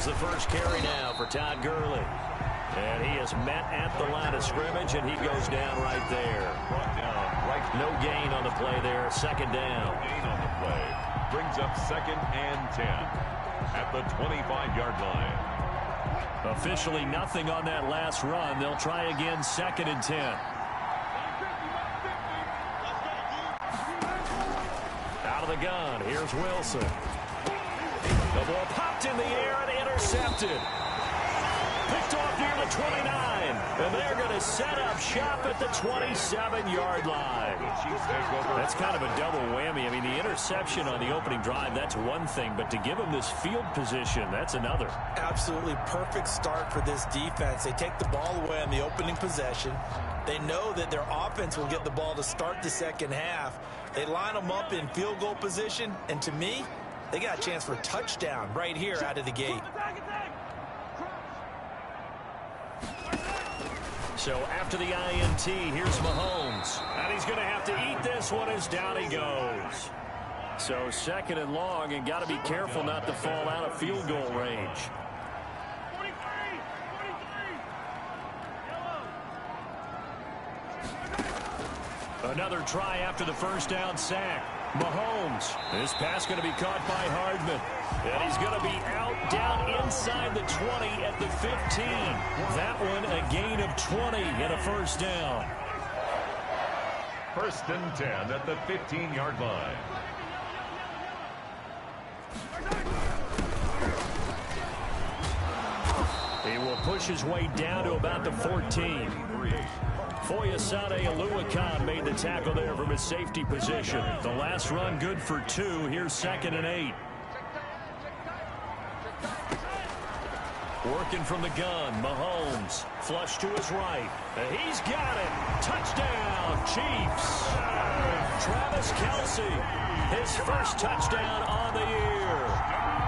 the first carry now for Todd Gurley. And he is met at the line of scrimmage, and he goes down right there. No gain on the play there. Second down. Gain on the play. Brings up 2nd and 10 at the 25-yard line. Officially nothing on that last run. They'll try again 2nd and 10. Out of the gun. Here's Wilson. The ball popped in the air and intercepted. Picked off near the 29. And they're going to set up shop at the 27-yard line. That's kind of a double whammy. I mean, the interception on the opening drive, that's one thing. But to give them this field position, that's another. Absolutely perfect start for this defense. They take the ball away on the opening possession. They know that their offense will get the ball to start the second half. They line them up in field goal position. And to me, they got a chance for a touchdown right here out of the gate. So after the INT, here's Mahomes. And he's going to have to eat this one as down he goes. So 2nd and long, and got to be careful not to fall out of field goal range. Another try after the first down sack. Mahomes. This pass going to be caught by Hardman. And he's going to be out down inside the 20 at the 15. That one a gain of 20 and a first down. 1st and 10 at the 15-yard line. He will push his way down to about the 14. Foyesade Aluakan made the tackle there from his safety position. The last run good for 2. Here's 2nd and 8. Working from the gun, Mahomes. Flush to his right. He's got it. Touchdown, Chiefs. Travis Kelce, his first touchdown on the year.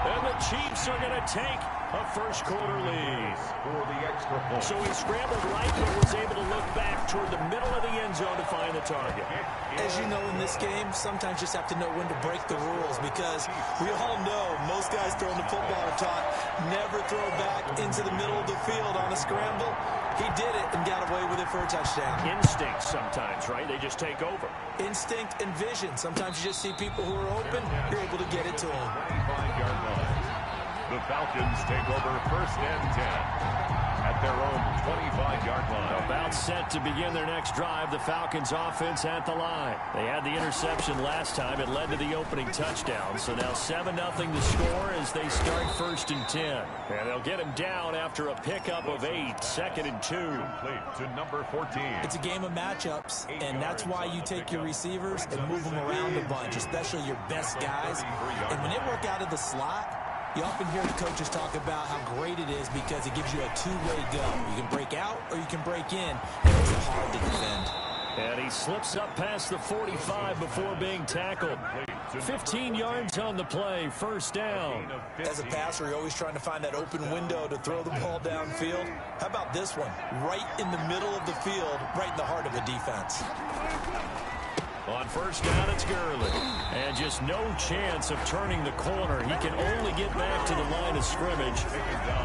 And the Chiefs are going to take a first-quarter lead. For the extra point. So he scrambled right, but was able to look back toward the middle of the end zone to find the target. As you know, in this game, sometimes you just have to know when to break the rules, because we all know most guys throwing the football are taught never throw back into the middle of the field on a scramble. He did it and got away with it for a touchdown. Instinct sometimes, right? They just take over. Instinct and vision. Sometimes you just see people who are open, you're able to get it to them. 25-yard line. The Falcons take over 1st and 10 at their own 25-yard line. About set to begin their next drive. The Falcons offense at the line. They had the interception last time. It led to the opening touchdown. So now 7-0 to score as they start 1st and 10. And they'll get him down after a pickup of 8. 2nd and 2. Complete to number 14. It's a game of matchups, and that's why you take your receivers and move them around a bunch, especially your best guys. And when they work out of the slot, you often hear the coaches talk about how great it is because it gives you a two-way go. You can break out or you can break in, and it makes it hard to defend. And he slips up past the 45 before being tackled. 15 yards on the play, 1st down. As a passer, you're always trying to find that open window to throw the ball downfield. How about this one? Right in the middle of the field, right in the heart of a defense. On 1st down, it's Gurley. And just no chance of turning the corner. He can only get back to the line of scrimmage.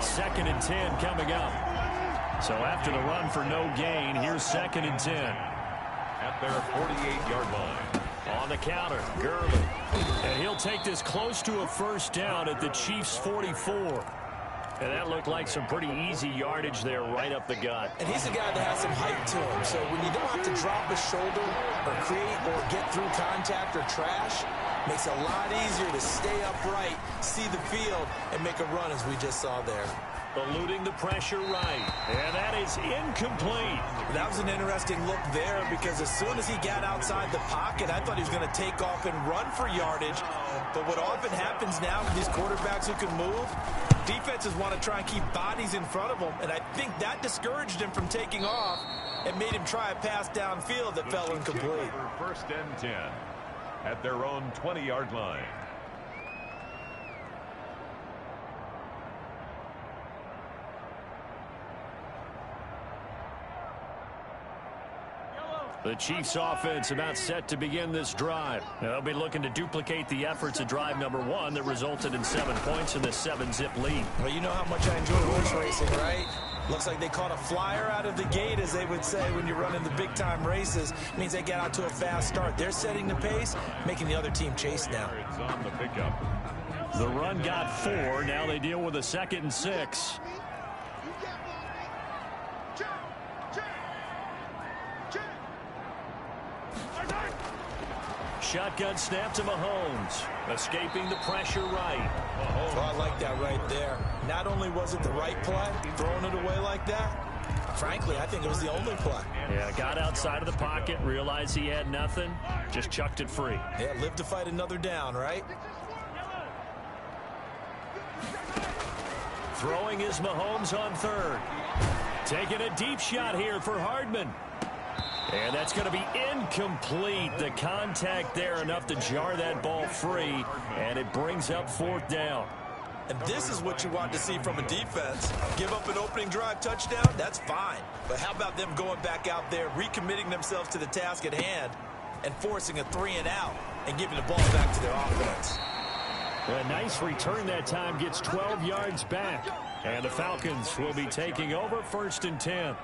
2nd and 10 coming up. So after the run for no gain, here's 2nd and 10. At their 48-yard line. On the counter, Gurley. And he'll take this close to a 1st down at the Chiefs' 44. And that looked like some pretty easy yardage there right up the gut. And he's a guy that has some height to him. So when you don't have to drop a shoulder or create or get through contact or trash, makes it a lot easier to stay upright, see the field, and make a run as we just saw there. Eluding the pressure right. And that is incomplete. That was an interesting look there because as soon as he got outside the pocket, I thought he was going to take off and run for yardage. But what often happens now with these quarterbacks who can move, defenses want to try and keep bodies in front of them. And I think that discouraged him from taking off and made him try a pass downfield that fell incomplete. 1st and 10 at their own 20-yard line. The Chiefs offense about set to begin this drive. They'll be looking to duplicate the efforts of drive number 1 that resulted in 7 points in the 7-zip lead. Well, you know how much I enjoy horse racing, right? Looks like they caught a flyer out of the gate, as they would say when you're running the big-time races. It means they get out to a fast start. They're setting the pace, making the other team chase now. It's on the pickup. The run got 4. Now they deal with a 2nd and 6. Shotgun snap to Mahomes. Escaping the pressure right. Oh, I like that right there. Not only was it the right play, throwing it away like that, frankly, I think it was the only play. Yeah, got outside of the pocket, realized he had nothing, just chucked it free. Yeah, live to fight another down, right? Throwing is Mahomes on 3rd. Taking a deep shot here for Hardman. And that's going to be incomplete. The contact there enough to jar that ball free, and it brings up 4th down. And this is what you want to see from a defense. Give up an opening drive touchdown, that's fine. But how about them going back out there, recommitting themselves to the task at hand, and forcing a 3-and-out and giving the ball back to their offense. A nice return that time, gets 12 yards back. And the Falcons will be taking over 1st and 10.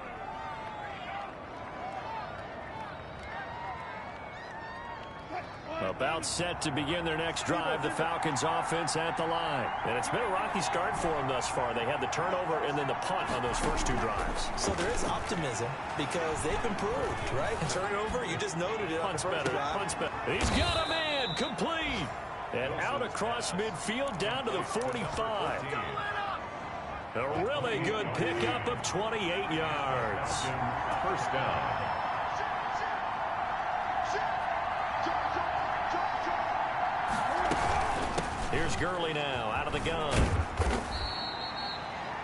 About set to begin their next drive, the Falcons offense at the line. And it's been a rocky start for them thus far. They had the turnover and then the punt on those first 2 drives. So there is optimism because they've improved, right? Turnover, you just noted it. Punt's better. Punt's better. He's got a man, complete. And out across midfield down to the 45. A really good pickup of 28 yards. 1st down. Here's Gurley now, out of the gun.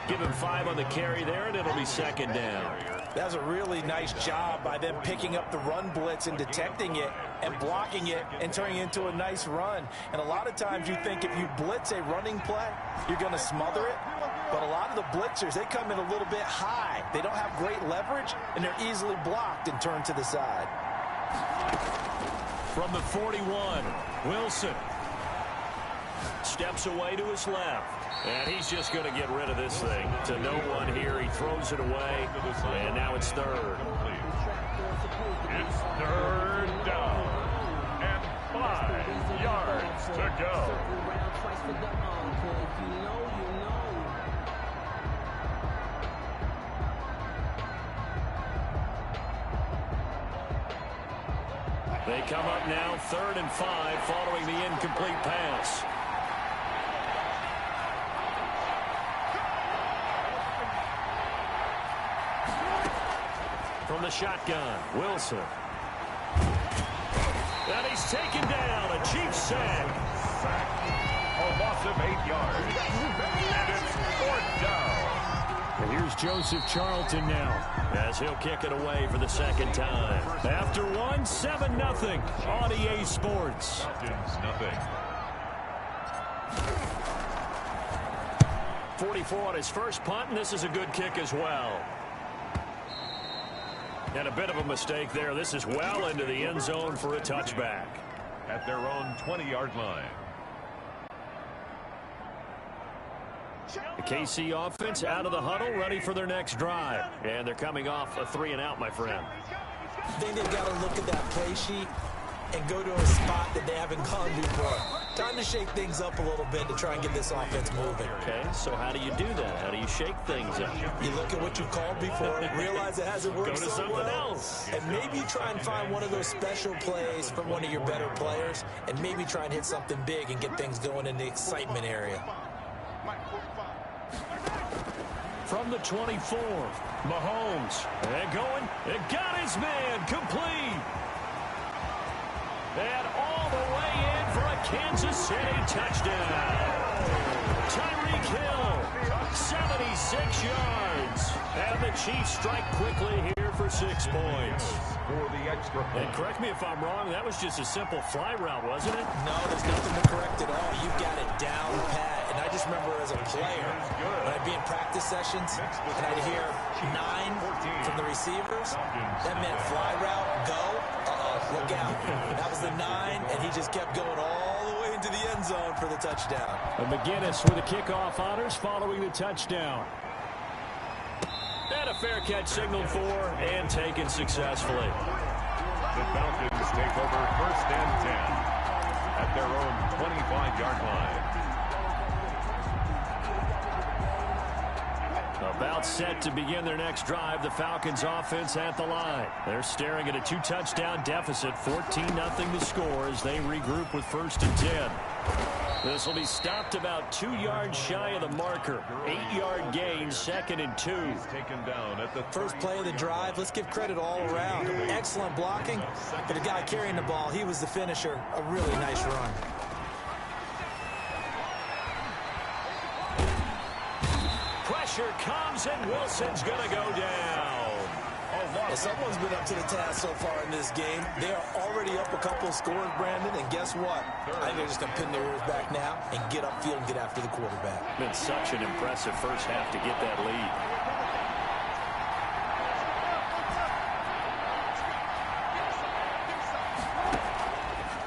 Give him 5 on the carry there, and it'll be 2nd down. That's a really nice job by them picking up the run blitz and detecting it and blocking it and turning it into a nice run. And a lot of times you think if you blitz a running play, you're going to smother it. But a lot of the blitzers, they come in a little bit high. They don't have great leverage, and they're easily blocked and turned to the side. From the 41, Wilson. Steps away to his left. And he's just going to get rid of this thing. To no one here. He throws it away. And now it's 3rd. It's 3rd down. And 5 yards to go. They come up now 3rd and 5 following the incomplete pass. From the shotgun, Wilson. And he's taken down, a Chiefs sack. A loss of 8 yards. And it's 4th down. And here's Joseph Charlton now, as he'll kick it away for the 2nd time. After 1, 7-0 on EA Sports. Falcons, nothing. 44 on his first punt, and this is a good kick as well. And a bit of a mistake there. This is well into the end zone for a touchback. At their own 20-yard line. The KC offense out of the huddle, ready for their next drive. And they're coming off a 3-and-out, my friend. I think they've got to look at that play sheet and go to a spot that they haven't gone before. Time to shake things up a little bit to try and get this offense moving. Okay, so how do you do that? How do you shake things up? You look at what you called before, realize it hasn't worked Go to so something well, else. and maybe try and find one of those special plays from one of your better players, and maybe try and hit something big and get things going in the excitement area. From the 24, Mahomes. And going. It got his man. Complete. And all the way in for a Kansas City touchdown. Tyreek Hill, 76 yards. And the Chiefs strike quickly here for 6 points. For the extra point. And correct me if I'm wrong, that was just a simple fly route, wasn't it? No, there's nothing to correct at all. You've got it down pat. And I just remember as a player, when I'd be in practice sessions, and I'd hear 9 from the receivers, that meant fly route, go, look out. That was the 9, and he just kept going all the way into the end zone for the touchdown. And McGinnis with the kickoff honors following the touchdown. And a fair catch signaled for and taken successfully. The Falcons take over 1st and 10 at their own 25-yard line. About set to begin their next drive, the Falcons offense at the line. They're staring at a 2-touchdown deficit, 14-0 to score as they regroup with 1st and 10. This will be stopped about 2 yards shy of the marker. 8-yard gain, 2nd and 2. Taken down at the First play of the drive, let's give credit all around. Excellent blocking, but the guy carrying the ball, he was the finisher. A really nice run. Pressure comes, and Wilson's going to go down. And someone's been up to the task so far in this game. They are already up a couple of scores, Brandon, and guess what? I think they're just going to pin their ears back now and get upfield and get after the quarterback. Been such an impressive first half to get that lead.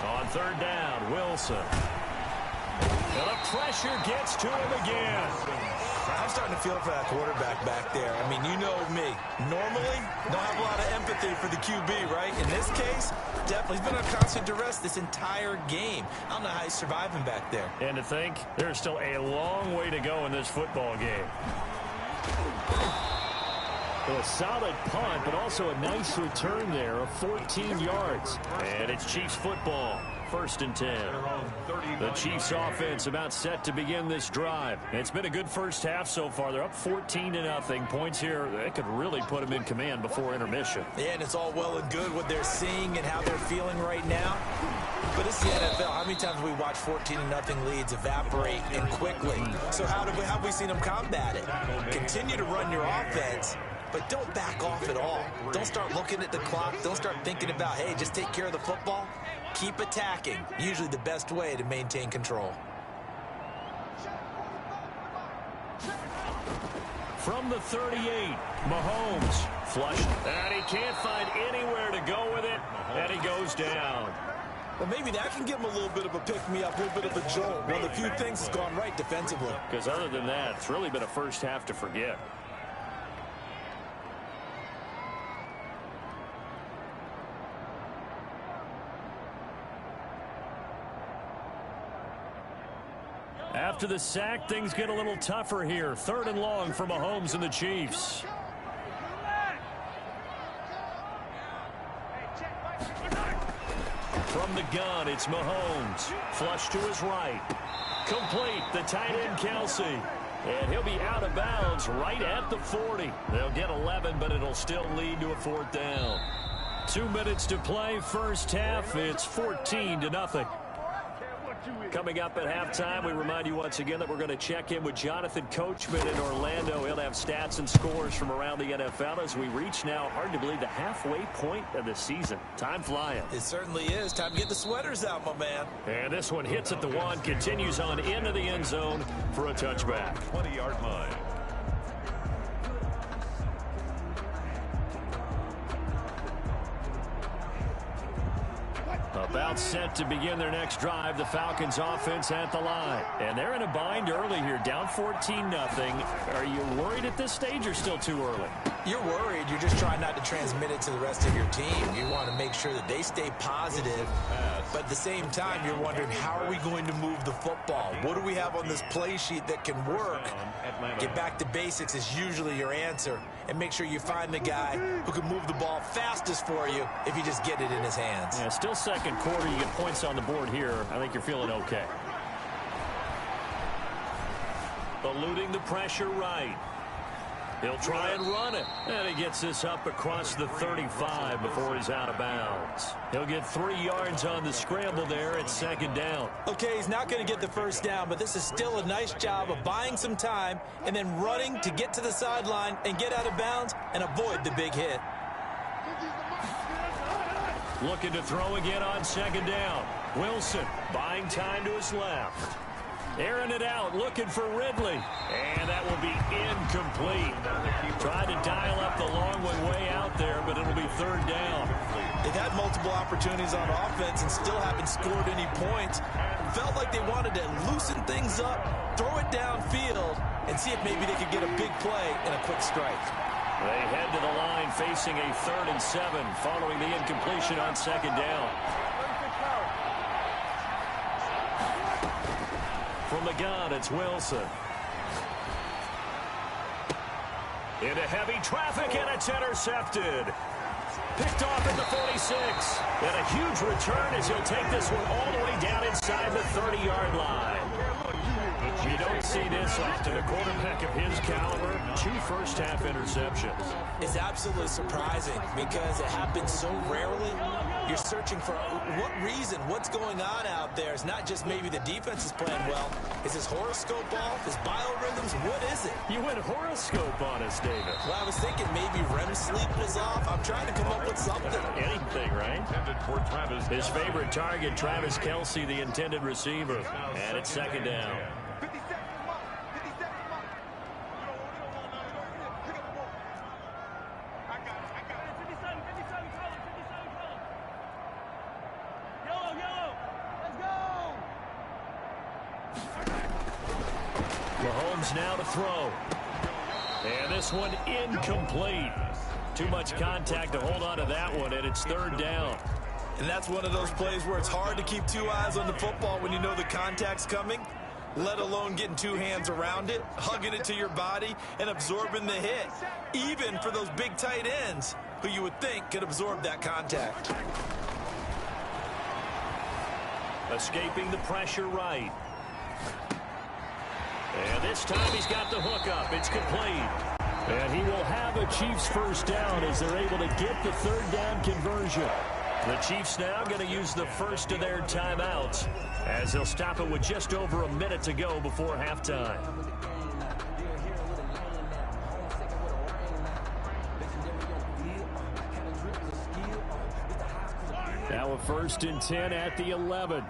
On 3rd down, Wilson. And the pressure gets to him again. I'm starting to feel for that quarterback back there. I mean, you know me. Normally, don't have a lot of empathy for the QB, right? In this case, definitely. He's been on constant duress this entire game. I don't know how he's surviving back there. And to think, there's still a long way to go in this football game. A solid punt, but also a nice return there of 14 yards. And it's Chiefs football. 1st and 10. The Chiefs offense about set to begin this drive. It's been a good first half so far. They're up 14-0. Points here, they could really put them in command before intermission. Yeah, and it's all well and good what they're seeing and how they're feeling right now. But it's the NFL. How many times have we watched 14-0 leads evaporate and quickly? So how have we seen them combat it? Continue to run your offense, but don't back off at all. Don't start looking at the clock. Don't start thinking about, hey, just take care of the football. Keep attacking. Usually the best way to maintain control. From the 38, Mahomes flushed. And he can't find anywhere to go with it. And he goes down. Well, maybe that can give him a little bit of a pick-me-up, a little bit of a jolt. One of the few things that's gone right defensively. Because other than that, it's really been a first half to forget. After the sack, things get a little tougher here. 3rd and long for Mahomes and the Chiefs. From the gun, it's Mahomes. Flush to his right. Complete, the tight end, Kelsey. And he'll be out of bounds right at the 40. They'll get 11, but it'll still lead to a 4th down. 2 minutes to play, first half. It's 14-0. Coming up at halftime, we remind you once again that we're going to check in with Jonathan Coachman in Orlando. He'll have stats and scores from around the NFL as we reach now, hard to believe, the halfway point of the season. Time flying. It certainly is. Time to get the sweaters out, my man. And this one hits at the 1, continues on into the end zone for a touchback. 20-yard line. About set to begin their next drive, the Falcons offense at the line. And they're in a bind early here, down 14-0. Are you worried at this stage or still too early? You're worried. You're just trying not to transmit it to the rest of your team. You want to make sure that they stay positive. But at the same time, you're wondering, how are we going to move the football? What do we have on this play sheet that can work? Get back to basics is usually your answer. And make sure you find the guy who can move the ball fastest for you if you just get it in his hands. Yeah, still second quarter. You get points on the board here. I think you're feeling okay. Eluding the pressure right. He'll try and run it. And he gets this up across the 35 before he's out of bounds. He'll get 3 yards on the scramble there at 2nd down. Okay, he's not going to get the first down, but this is still a nice job of buying some time and then running to get to the sideline and get out of bounds and avoid the big hit. Looking to throw again on 2nd down. Wilson buying time to his left. Airing it out, looking for Ridley. And that will be incomplete. Tried to dial up the long one way out there, but it'll be third down. They've had multiple opportunities on offense and still haven't scored any points. Felt like they wanted to loosen things up, throw it downfield, and see if maybe they could get a big play and a quick strike. They head to the line facing a 3rd and 7 following the incompletion on 2nd down. From the gun, it's Wilson. Into heavy traffic, and it's intercepted. Picked off at the 46. And a huge return as he'll take this one all the way down inside the 30-yard line. You don't see this often. A quarterback of his caliber, 2 first-half interceptions. It's absolutely surprising because it happens so rarely. You're searching for what reason, what's going on out there. It's not just maybe the defense is playing well. Is his horoscope off? His biorhythms? What is it? You went horoscope on us, David. Well, I was thinking maybe REM sleep was off. I'm trying to come up with something. Anything, right? His favorite target, Travis Kelce, the intended receiver. And it's 2nd down. Mahomes now to throw. And this one incomplete. Too much contact to hold on to that one, and it's 3rd down. And that's one of those plays where it's hard to keep 2 eyes on the football when you know the contact's coming, let alone getting 2 hands around it, hugging it to your body, and absorbing the hit, even for those big tight ends who you would think could absorb that contact. Escaping the pressure right. And this time he's got the hook up. It's complete. And he will have a Chiefs first down as they're able to get the 3rd down conversion. The Chiefs now going to use the first of their timeouts as they'll stop it with just over a minute to go before halftime. Now a 1st and 10 at the 11.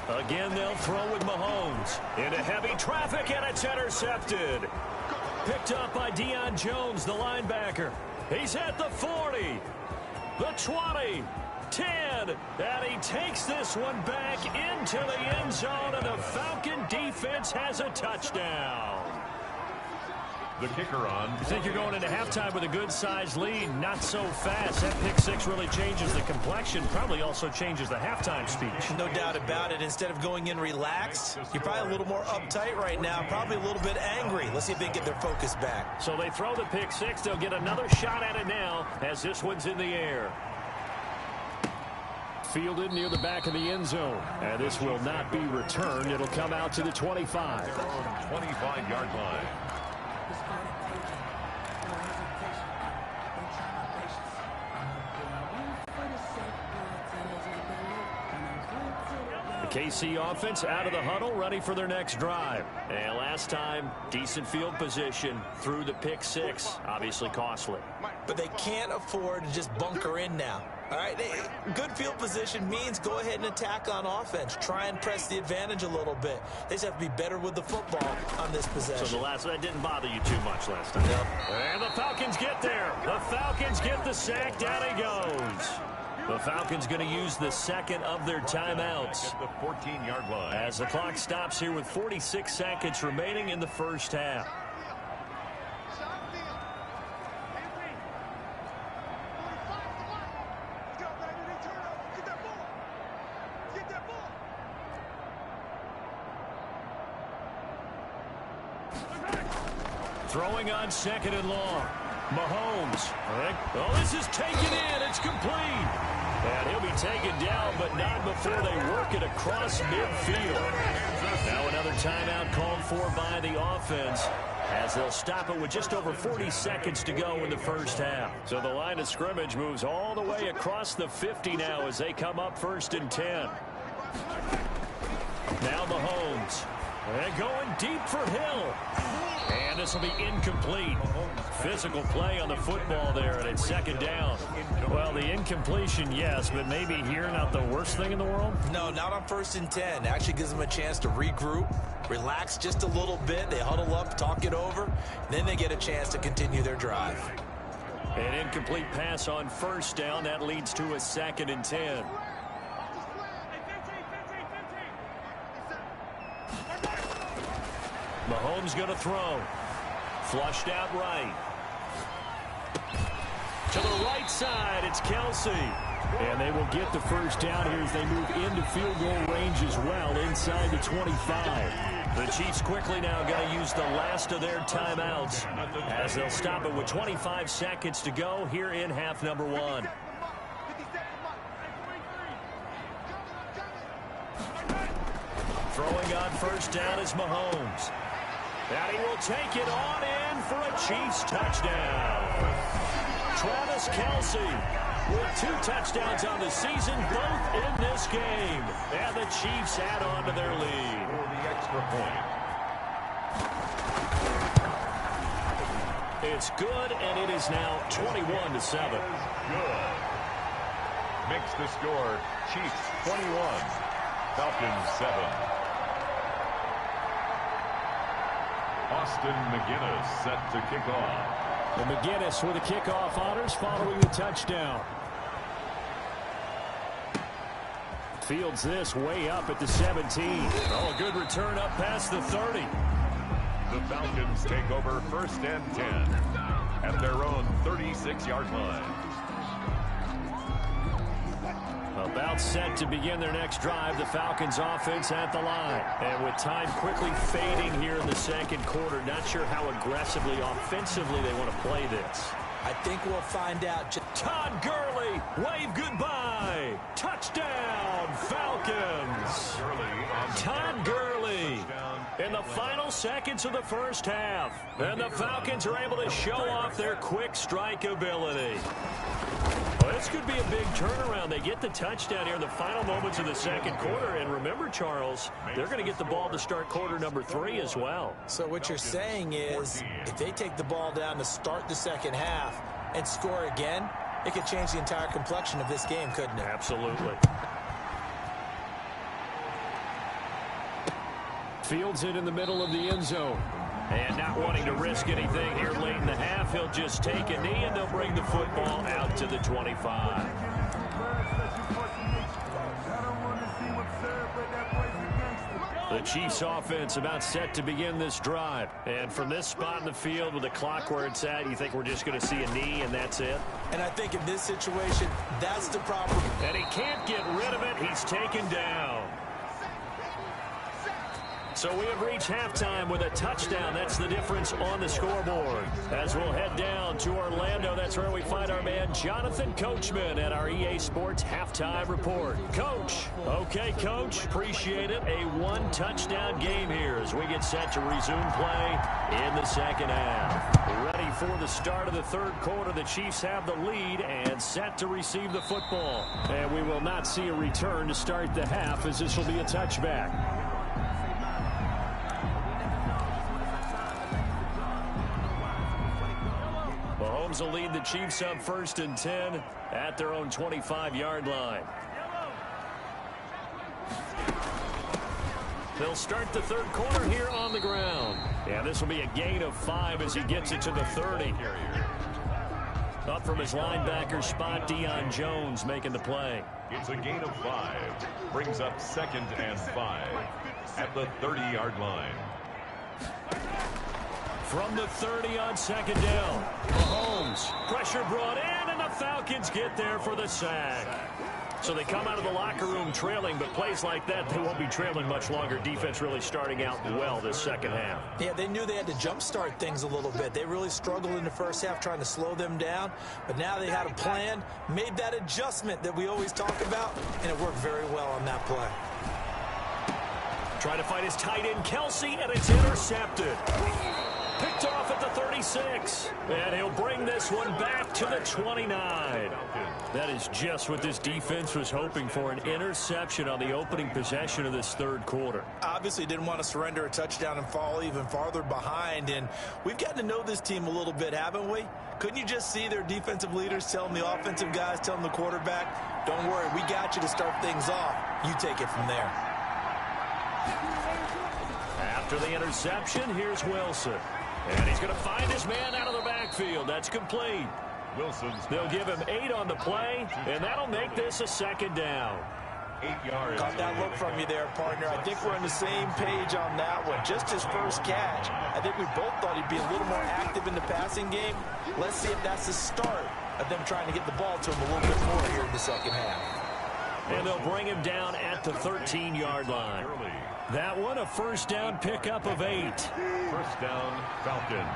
Again, they'll throw with Mahomes. Into heavy traffic, and it's intercepted. Picked up by Deion Jones, the linebacker. He's at the 40, the 20, 10, and he takes this one back into the end zone, and the Falcon defense has a touchdown. The kicker on. You think you're going into halftime with a good-sized lead. Not so fast. That pick 6 really changes the complexion. Probably also changes the halftime speech. No doubt about it. Instead of going in relaxed, you're probably a little more uptight right now. Probably a little bit angry. Let's see if they can get their focus back. So they throw the pick 6. They'll get another shot at it now as this one's in the air. Fielded near the back of the end zone. And this will not be returned. It'll come out to the 25. 25-yard line. KC offense out of the huddle, ready for their next drive. And last time, decent field position through the pick 6. Obviously costly. But they can't afford to just bunker in now. All right, good field position means go ahead and attack on offense. Try and press the advantage a little bit. They just have to be better with the football on this possession. So that didn't bother you too much last time. Yep. And the Falcons get there. The Falcons get the sack. Down he goes. The Falcons going to use the 2nd of their timeouts. At the 14-yard line. As the clock stops here with 46 seconds remaining in the first half. Throwing on 2nd and long. Mahomes. Oh, this is taken in. It's complete. And he'll be taken down, but not before they work it across midfield. Now another timeout called for by the offense as they'll stop it with just over 40 seconds to go in the first half. So the line of scrimmage moves all the way across the 50 now as they come up 1st and 10. Now Mahomes. And going deep for Hill. And this will be incomplete. Physical play on the football there, and it's second down. Well, the incompletion, yes, but maybe here not the worst thing in the world? No, not on 1st and 10. Actually gives them a chance to regroup, relax just a little bit. They huddle up, talk it over. Then they get a chance to continue their drive. An incomplete pass on 1st down. That leads to a 2nd and 10. Mahomes going to throw. Flushed out right. To the right side, it's Kelsey. And they will get the 1st down here as they move into field goal range as well, inside the 25. The Chiefs quickly now going to use the last of their timeouts as they'll stop it with 25 seconds to go here in half number 1. Throwing on 1st down is Mahomes. And he will take it on in for a Chiefs touchdown. Travis Kelsey with 2 touchdowns on the season, both in this game. And the Chiefs add on to their lead. For the extra point. It's good, and it is now 21-7. Good. Makes the score Chiefs 21, Falcons 7. Austin McGinnis set to kick off. And McGinnis with the kickoff honors following the touchdown. Fields this way up at the 17. Oh, a good return up past the 30. The Falcons take over 1st and 10 at their own 36-yard line. About set to begin their next drive, the Falcons offense at the line. And with time quickly fading here in the 2nd quarter, not sure how aggressively, offensively they want to play this. I think we'll find out. Todd Gurley, wave goodbye. Touchdown, Falcons. Todd Gurley in the final seconds of the 1st half. And the Falcons are able to show off their quick strike ability. Well, this could be a big turnaround. They get the touchdown here in the final moments of the 2nd quarter. And remember, Charles, they're going to get the ball to start quarter number 3 as well. So what you're saying is if they take the ball down to start the 2nd half and score again, it could change the entire complexion of this game, couldn't it? Absolutely. Fields it in the middle of the end zone. And not wanting to risk anything here late in the half, he'll just take a knee and they'll bring the football out to the 25. The Chiefs offense about set to begin this drive. And from this spot in the field with the clock where it's at, you think we're just going to see a knee and that's it? And I think in this situation, that's the problem. And he can't get rid of it. He's taken down. So we have reached halftime with a touchdown. That's the difference on the scoreboard. As we'll head down to Orlando, that's where we find our man Jonathan Coachman at our EA Sports Halftime Report. Coach. Okay, Coach. Appreciate it. A 1-touchdown game here as we get set to resume play in the 2nd half. Ready for the start of the 3rd quarter. The Chiefs have the lead and set to receive the football. And we will not see a return to start the half as this will be a touchback. Mahomes will lead the Chiefs up 1st and 10 at their own 25-yard line. They'll start the 3rd quarter here on the ground. And this will be a gain of 5 as he gets it to the 30. Up from his linebacker spot, Deion Jones making the play. It's a gain of 5. Brings up 2nd and 5 at the 30-yard line. From the 30 on 2nd down. Mahomes. Pressure brought in, and the Falcons get there for the sack. So they come out of the locker room trailing, but plays like that, they won't be trailing much longer. Defense really starting out well this 2nd half. Yeah, they knew they had to jumpstart things a little bit. They really struggled in the 1st half trying to slow them down, but now they had a plan, made that adjustment that we always talk about, and it worked very well on that play. Trying to find his tight end, Kelsey, and it's intercepted. Picked off at the 36. And he'll bring this one back to the 29. That is just what this defense was hoping for, an interception on the opening possession of this third quarter. Obviously didn't want to surrender a touchdown and fall even farther behind. And we've gotten to know this team a little bit, haven't we? Couldn't you just see their defensive leaders telling the offensive guys, telling the quarterback, don't worry, we got you to start things off. You take it from there. After the interception, here's Wilson. And he's going to find his man out of the backfield. That's complete. They'll give him 8 on the play, and that'll make this a second down. 8 yards. Caught that look from you there, partner. I think we're on the same page on that one. Just his first catch. I think we both thought he'd be a little more active in the passing game. Let's see if that's the start of them trying to get the ball to him a little bit more here in the second half. And they'll bring him down at the 13-yard line. That one, a first down pickup of 8. First down, Falcons.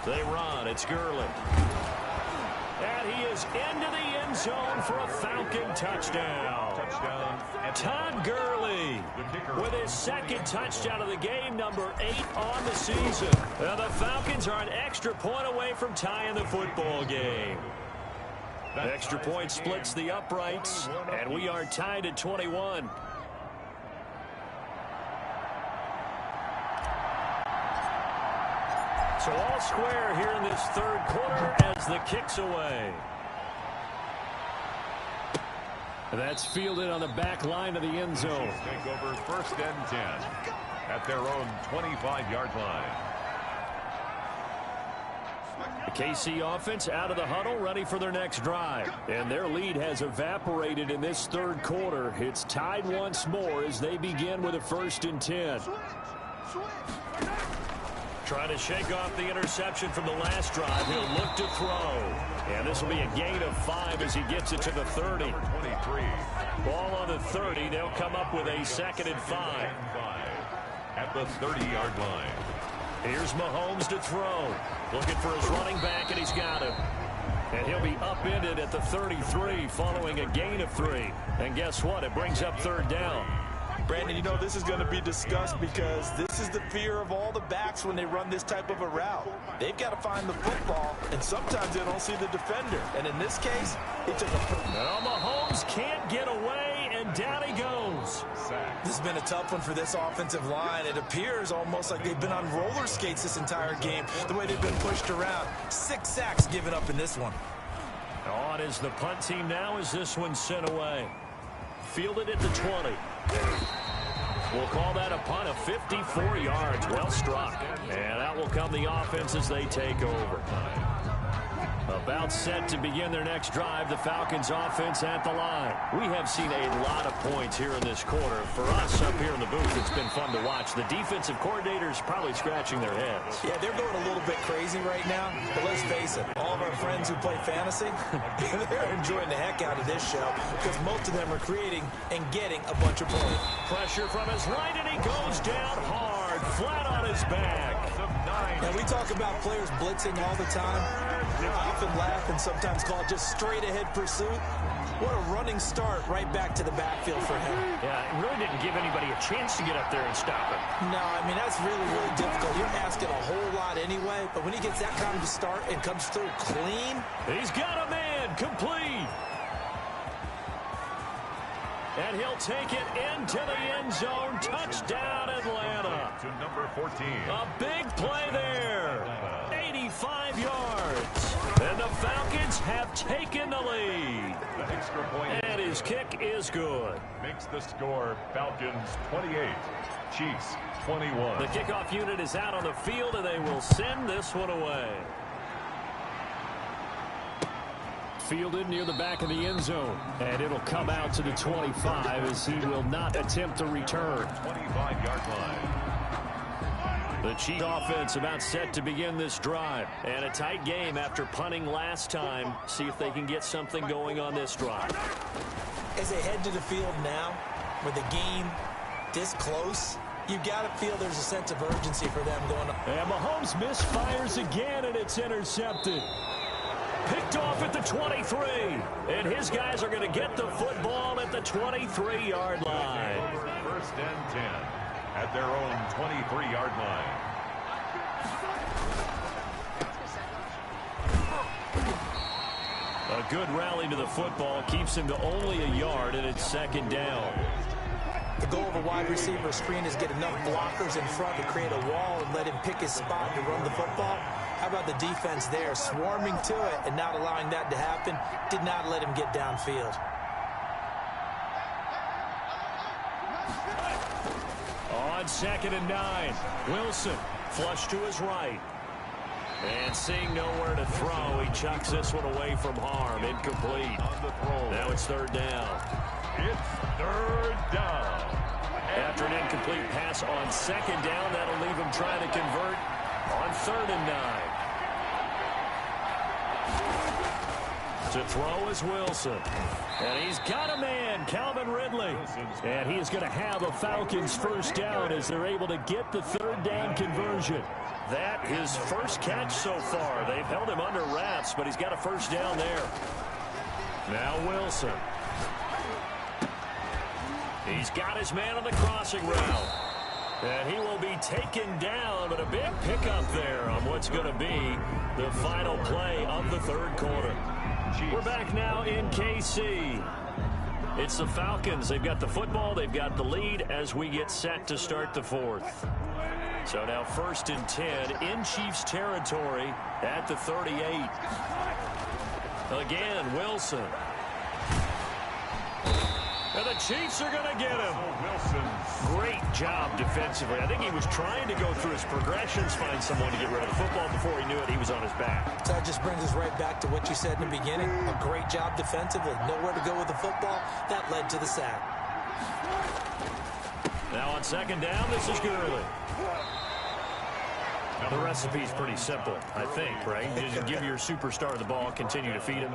They run. It's Gurley. And he is into the end zone for a Falcon touchdown. Todd Gurley with his second touchdown of the game, number 8 on the season. Now the Falcons are an extra point away from tying the football game. The extra point splits the uprights, and we are tied at 21. So all square here in this third quarter as the kick's away. That's fielded on the back line of the end zone. Take over first and 10 at their own 25-yard line. The KC offense out of the huddle, ready for their next drive. And their lead has evaporated in this third quarter. It's tied once more as they begin with a first and 10. Trying to shake off the interception from the last drive. He'll look to throw. And this will be a gain of 5 as he gets it to the 30. 23. Ball on the 30. They'll come up with a second and 5. At the 30-yard line. Here's Mahomes to throw. Looking for his running back, and he's got him. And he'll be upended at the 33 following a gain of 3. And guess what? It brings up third down. Brandon, you know this is going to be discussed because this is the fear of all the backs when they run this type of a route. They've got to find the football, and sometimes they don't see the defender. And in this case, he took a... Well, Mahomes can't get away, and down he goes. This has been a tough one for this offensive line. It appears almost like they've been on roller skates this entire game, the way they've been pushed around. 6 sacks given up in this one. On is the punt team now as this one's sent away. Fielded at the 20. We'll call that a punt of 54 yards. Well struck. And out will come the offense as they take over. About set to begin their next drive, the Falcons offense at the line. We have seen a lot of points here in this quarter. For us up here in the booth, it's been fun to watch. The defensive coordinators probably scratching their heads. Yeah, they're going a little bit crazy right now. But let's face it, all of our friends who play fantasy, they're enjoying the heck out of this show because most of them are creating and getting a bunch of points. Pressure from his right, and he goes down hard, flat on his back. Now, we talk about players blitzing all the time. I often laugh and sometimes call it just straight-ahead pursuit. What a running start right back to the backfield for him. Yeah, it really didn't give anybody a chance to get up there and stop him. No, I mean, that's really, really difficult. You're asking a whole lot anyway, but when he gets that kind of start and comes through clean. He's got a man, complete. And he'll take it into the end zone. Touchdown, Atlanta. To number 14. A big play there. 85 yards. And the Falcons have taken the lead. The extra point. And his kick is good. Makes the score Falcons 28. Chiefs 21. The kickoff unit is out on the field, and they will send this one away. Fielded near the back of the end zone. And it'll come out to the 25 as he will not attempt to return. 25-yard line. The Chiefs offense about set to begin this drive. And a tight game after punting last time. See if they can get something going on this drive. As they head to the field now, with the game this close, you got to feel there's a sense of urgency for them going on. And Mahomes misfires again, and it's intercepted. Picked off at the 23. And his guys are going to get the football at the 23-yard line. First and 10 at their own 23-yard line. A good rally to the football keeps him to only a yard, and it's second down. The goal of a wide receiver screen is get enough blockers in front to create a wall and let him pick his spot to run the football. How about the defense there, swarming to it and not allowing that to happen? Did not let him get downfield. On 2nd and 9, Wilson flush to his right. And seeing nowhere to throw, he chucks this one away from harm. Incomplete. Now it's third down. It's third down. After an incomplete pass on second down, that'll leave him trying to convert on 3rd and 9. To throw is Wilson. And he's got a man, Calvin Ridley. And he is going to have a Falcons first down as they're able to get the third down conversion. That his first catch so far. They've held him under wraps, but he's got a first down there. Now Wilson. He's got his man on the crossing route. And he will be taken down, but a big pickup there on what's going to be the final play of the third quarter. We're back now in KC. It's the Falcons. They've got the football. They've got the lead as we get set to start the fourth. So now 1st and 10 in Chiefs territory at the 38. Again, Wilson. And the Chiefs are going to get him. Great job defensively. I think he was trying to go through his progressions, find someone to get rid of the football. Before he knew it, he was on his back. So that just brings us right back to what you said in the beginning. A great job defensively. Nowhere to go with the football. That led to the sack. Now on 2nd down, this is Gurley. The recipe's pretty simple, I think, right? You just give your superstar the ball, continue to feed him.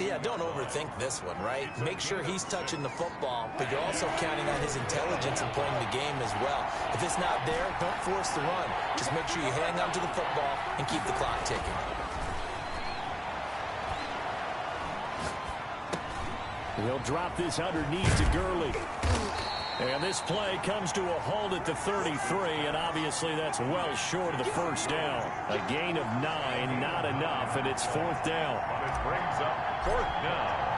Yeah, don't overthink this one, right? Make sure he's touching the football, but you're also counting on his intelligence in playing the game as well. If it's not there, don't force the run. Just make sure you hang on to the football and keep the clock ticking. He'll drop this underneath to Gurley. And this play comes to a halt at the 33, and obviously that's well short of the first down. A gain of 9, not enough, and it's 4th down. It brings up 4th down.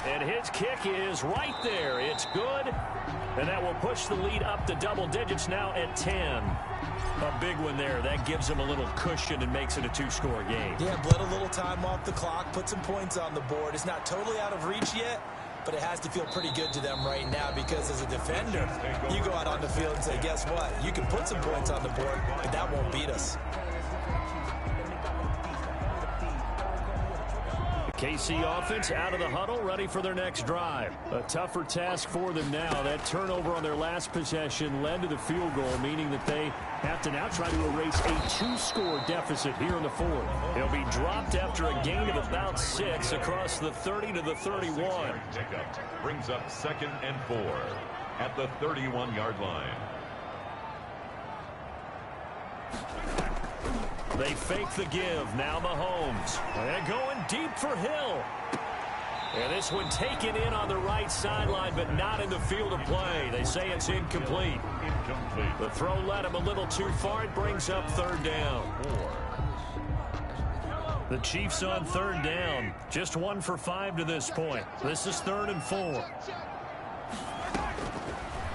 And his kick is right there. It's good, and that will push the lead up to double digits now at 10. A big one there. That gives him a little cushion and makes it a 2-score game. Yeah, bled a little time off the clock, put some points on the board. It's not totally out of reach yet, but it has to feel pretty good to them right now because as a defender, you go out on the field and say, guess what? You can put some points on the board, but that won't beat us. KC offense out of the huddle, ready for their next drive. A tougher task for them now. That turnover on their last possession led to the field goal, meaning that they have to now try to erase a 2-score deficit here in the fourth. He'll be dropped after a gain of about 6 across the 30 to the 31. Brings up 2nd and 4 at the 31-yard line. They fake the give. Now Mahomes. They're going deep for Hill. And this one taken in on the right sideline, but not in the field of play. They say it's incomplete. The throw led him a little too far. It brings up 3rd down. The Chiefs on 3rd down. Just 1 for 5 to this point. This is 3rd and 4.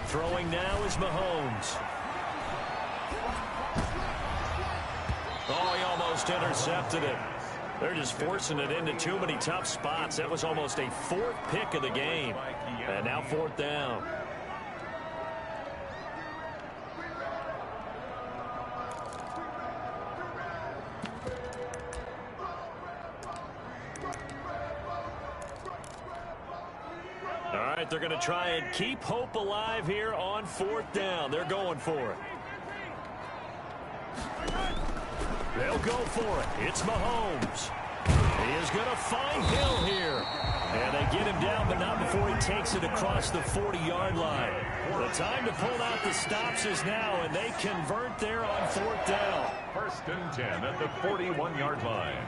Throwing now is Mahomes. Oh, he almost intercepted it. They're just forcing it into too many tough spots. That was almost a 4th pick of the game. And now 4th down. All right, they're going to try and keep hope alive here on 4th down. They're going for it. They'll go for it. It's Mahomes. He is going to find Hill here. And they get him down, but not before he takes it across the 40-yard line. The time to pull out the stops is now, and they convert there on 4th down. 1st and 10 at the 41-yard line.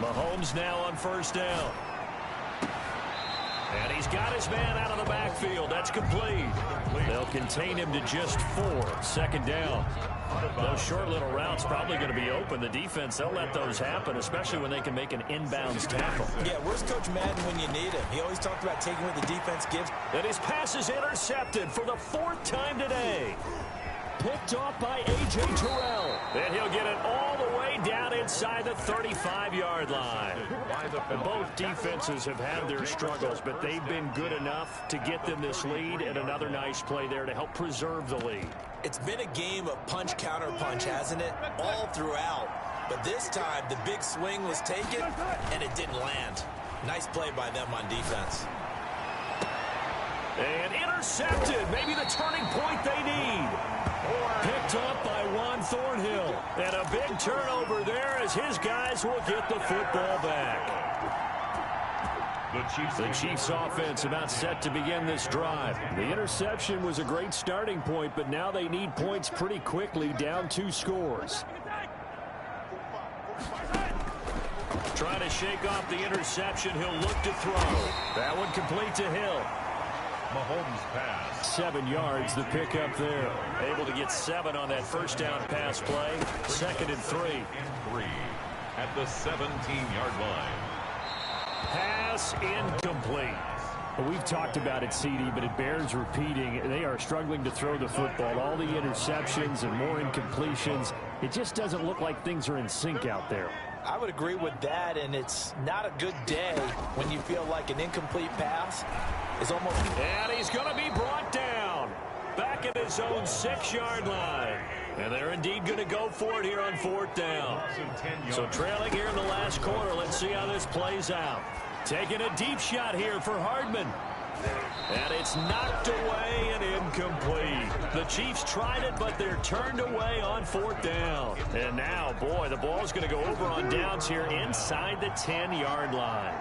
Mahomes now on 1st down. And he's got his man out of the backfield. That's complete. They'll contain him to just 4. 2nd down. Those short little routes probably going to be open. The defense, they'll let those happen, especially when they can make an inbounds tackle. Yeah, where's Coach Madden when you need him? He always talked about taking what the defense gives. And his pass is intercepted for the 4th time today. Picked off by A.J. Terrell. And he'll get it all the way down inside the 35-yard line. And both defenses have had their struggles, but they've been good enough to get them this lead, and another nice play there to help preserve the lead. It's been a game of punch-counter-punch, hasn't it? All throughout. But this time, the big swing was taken, and it didn't land. Nice play by them on defense. And intercepted. Maybe the turning point they need. Picked up by Juan Thornhill. And a big turnover there as his guys will get the football back. The Chiefs offense about set to begin this drive. The interception was a great starting point, but now they need points pretty quickly, down 2 scores. Trying to shake off the interception. He'll look to throw. That one complete to Hill. Mahomes pass. 7 yards, the pickup there. Able to get 7 on that 1st down pass play. 2nd and 3. At the 17-yard line. Pass incomplete. Well, we've talked about it, CD, but it bears repeating. They are struggling to throw the football. All the interceptions and more incompletions. It just doesn't look like things are in sync out there. I would agree with that, and it's not a good day when you feel like an incomplete pass is almost... And he's going to be brought down. Back at his own 6-yard line. And they're indeed going to go for it here on 4th down. So trailing here in the last quarter. Let's see how this plays out. Taking a deep shot here for Hardman. And it's knocked away and incomplete. The Chiefs tried it, but they're turned away on 4th down. And now, boy, the ball's going to go over on downs here inside the 10-yard line.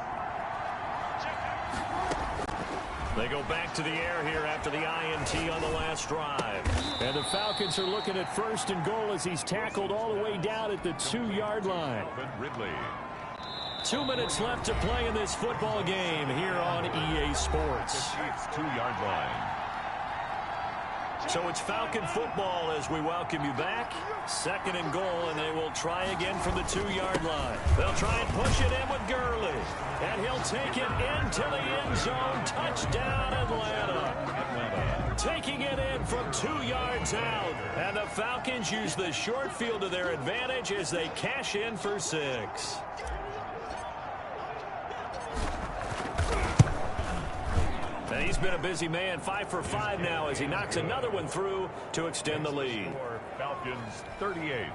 They go back to the air here after the INT on the last drive. And the Falcons are looking at 1st and goal as he's tackled all the way down at the 2-yard line. Ridley. 2 minutes left to play in this football game here on EA Sports. Chiefs 2-yard line. So it's Falcon football as we welcome you back. 2nd and goal, and they will try again from the 2-yard line. They'll try and push it in with Gurley. And he'll take it into the end zone. Touchdown, Atlanta. Taking it in from 2 yards out. And the Falcons use the short field to their advantage as they cash in for 6. And he's been a busy man, 5 for 5 now as he knocks another one through to extend the lead. Falcons 38,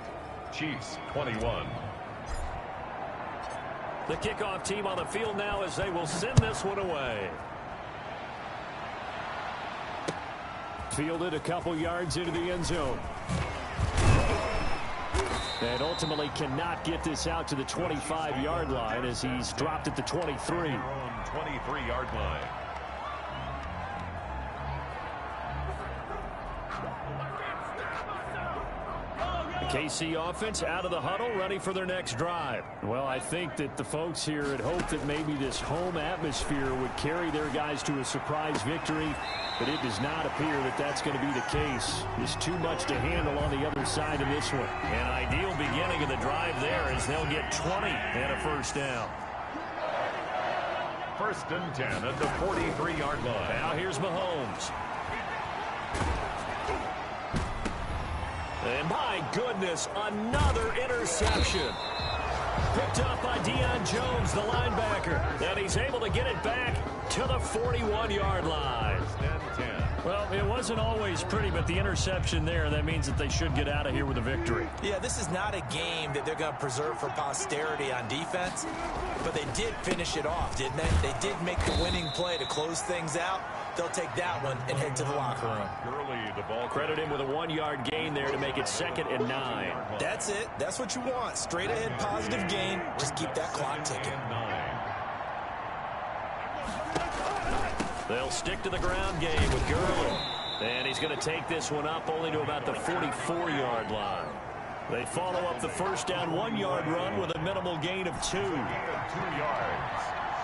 Chiefs 21. The kickoff team on the field now as they will send this one away. Fielded a couple yards into the end zone. And ultimately cannot get this out to the 25-yard line as he's dropped at the 23. 23-yard line. KC offense out of the huddle, ready for their next drive. Well, I think that the folks here had hoped that maybe this home atmosphere would carry their guys to a surprise victory, but it does not appear that that's going to be the case. There's too much to handle on the other side of this one. An ideal beginning of the drive there as they'll get 20 and a 1st down. 1st and 10 at the 43-yard line. Now here's Mahomes. And my goodness, another interception. Picked up by Deion Jones, the linebacker. And he's able to get it back to the 41-yard line. Well, it wasn't always pretty, but the interception there, that means that they should get out of here with a victory. Yeah, this is not a game that they're going to preserve for posterity on defense, but they did finish it off, didn't they? They did make the winning play to close things out. they'll take that one and head to the locker room. Gurley, the ball. Credit him with a 1-yard gain there to make it 2nd and 9. That's it. That's what you want. Straight ahead positive gain. Just keep that clock ticking. They'll stick to the ground game with Gurley. And he's going to take this one up only to about the 44-yard line. They follow up the first down 1-yard run with a minimal gain of 2. 2 yards.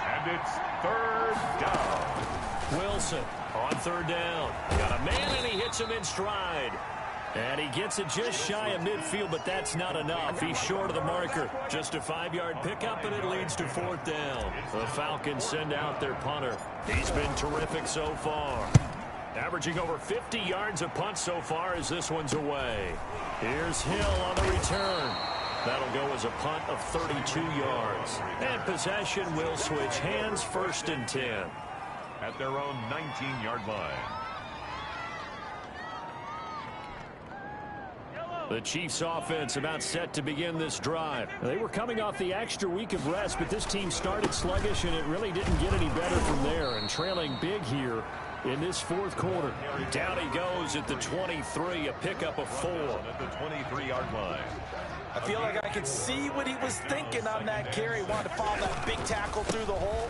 And it's 3rd down. Wilson on 3rd down. Got a man, and he hits him in stride. And he gets it just shy of midfield, but that's not enough. He's short of the marker. Just a 5-yard pickup, and it leads to 4th down. The Falcons send out their punter. He's been terrific so far. Averaging over 50 yards a punt so far as this one's away. Here's Hill on the return. That'll go as a punt of 32 yards. And possession will switch hands, 1st and 10. At their own 19-yard line. The Chiefs offense about set to begin this drive. They were coming off the extra week of rest, but this team started sluggish, and it really didn't get any better from there. And trailing big here in this 4th quarter. Down he goes at the 23, a pickup of 4. At the 23-yard line. I feel like I could see what he was thinking on that carry. Wanted to follow that big tackle through the hole.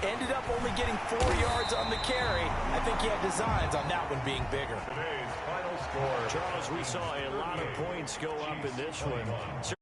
Ended up only getting 4 yards on the carry. I think he had designs on that one being bigger. Today's final score. Charles, we saw a lot of points go up in this one.